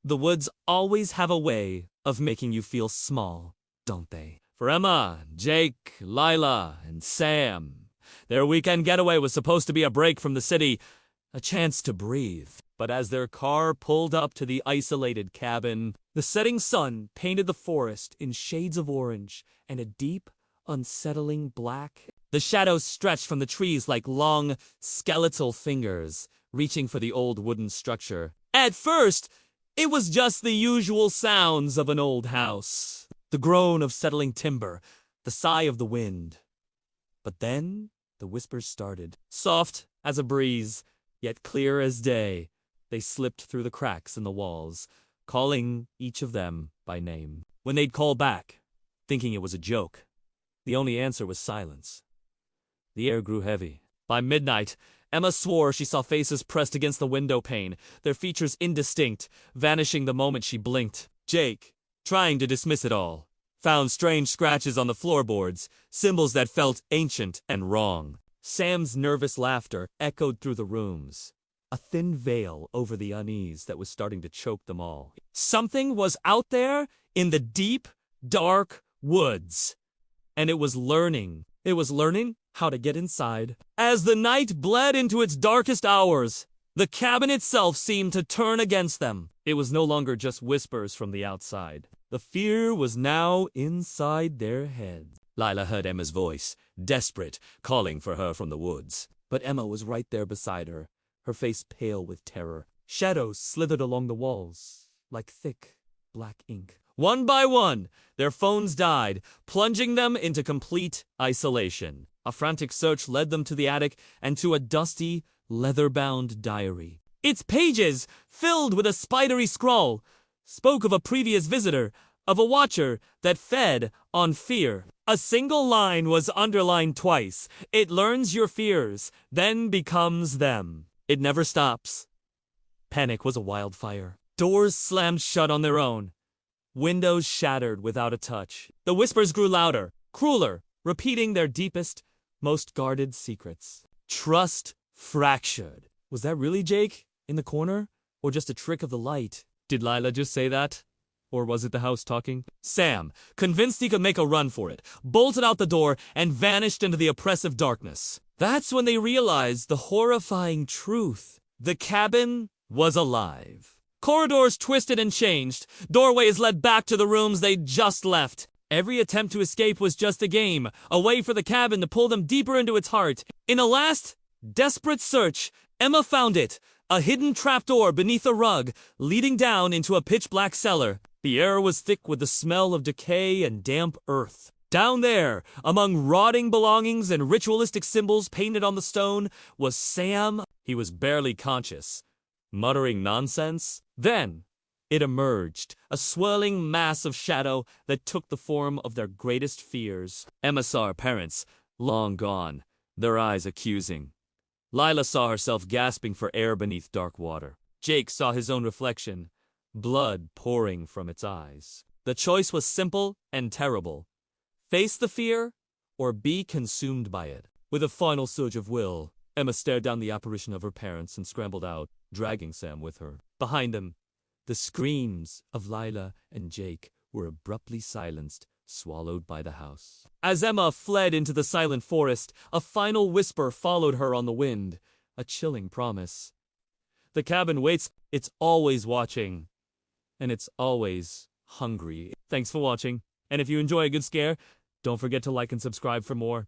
The woods always have a way of making you feel small, don't they? For Emma, Jake, Lila, and Sam, their weekend getaway was supposed to be a break from the city, a chance to breathe. But as their car pulled up to the isolated cabin, the setting sun painted the forest in shades of orange and a deep, unsettling black. The shadows stretched from the trees like long, skeletal fingers, reaching for the old wooden structure. At first, it was just the usual sounds of an old house. The groan of settling timber, the sigh of the wind. But then, the whispers started. Soft as a breeze, yet clear as day, they slipped through the cracks in the walls, calling each of them by name. When they'd call back, thinking it was a joke, the only answer was silence. The air grew heavy. By midnight, Emma swore she saw faces pressed against the window pane, their features indistinct, vanishing the moment she blinked. Jake, trying to dismiss it all, found strange scratches on the floorboards, symbols that felt ancient and wrong. Sam's nervous laughter echoed through the rooms, a thin veil over the unease that was starting to choke them all. Something was out there in the deep, dark woods, and it was learning how to get inside. As the night bled into its darkest hours, the cabin itself seemed to turn against them. It was no longer just whispers from the outside. The fear was now inside their heads. Lila heard Emma's voice, desperate, calling for her from the woods. But Emma was right there beside her, her face pale with terror. Shadows slithered along the walls, like thick, black ink. One by one, their phones died, plunging them into complete isolation. A frantic search led them to the attic and to a dusty, leather-bound diary. Its pages, filled with a spidery scrawl, spoke of a previous visitor, of a watcher that fed on fear. A single line was underlined twice. It learns your fears, then becomes them. It never stops. Panic was a wildfire. Doors slammed shut on their own. Windows shattered without a touch. The whispers grew louder, crueler, repeating their deepest, most guarded secrets. Trust fractured. Was that really Jake in the corner? Or just a trick of the light? Did Lila just say that? Or was it the house talking? Sam, convinced he could make a run for it, bolted out the door and vanished into the oppressive darkness. That's when they realized the horrifying truth. The cabin was alive. Corridors twisted and changed. Doorways led back to the rooms they'd just left. Every attempt to escape was just a game, a way for the cabin to pull them deeper into its heart. In a last, desperate search, Emma found it, a hidden trapdoor beneath a rug, leading down into a pitch-black cellar. The air was thick with the smell of decay and damp earth. Down there, among rotting belongings and ritualistic symbols painted on the stone, was Sam. He was barely conscious, muttering nonsense. Then, it emerged, a swirling mass of shadow that took the form of their greatest fears. Emma saw her parents, long gone, their eyes accusing. Lila saw herself gasping for air beneath dark water. Jake saw his own reflection, blood pouring from its eyes. The choice was simple and terrible. Face the fear, or be consumed by it. With a final surge of will, Emma stared down the apparition of her parents and scrambled out, dragging Sam with her. Behind them, the screams of Lila and Jake were abruptly silenced, swallowed by the house. As Emma fled into the silent forest, a final whisper followed her on the wind, a chilling promise. The cabin waits, it's always watching, and it's always hungry. Thanks for watching, and if you enjoy a good scare, don't forget to like and subscribe for more.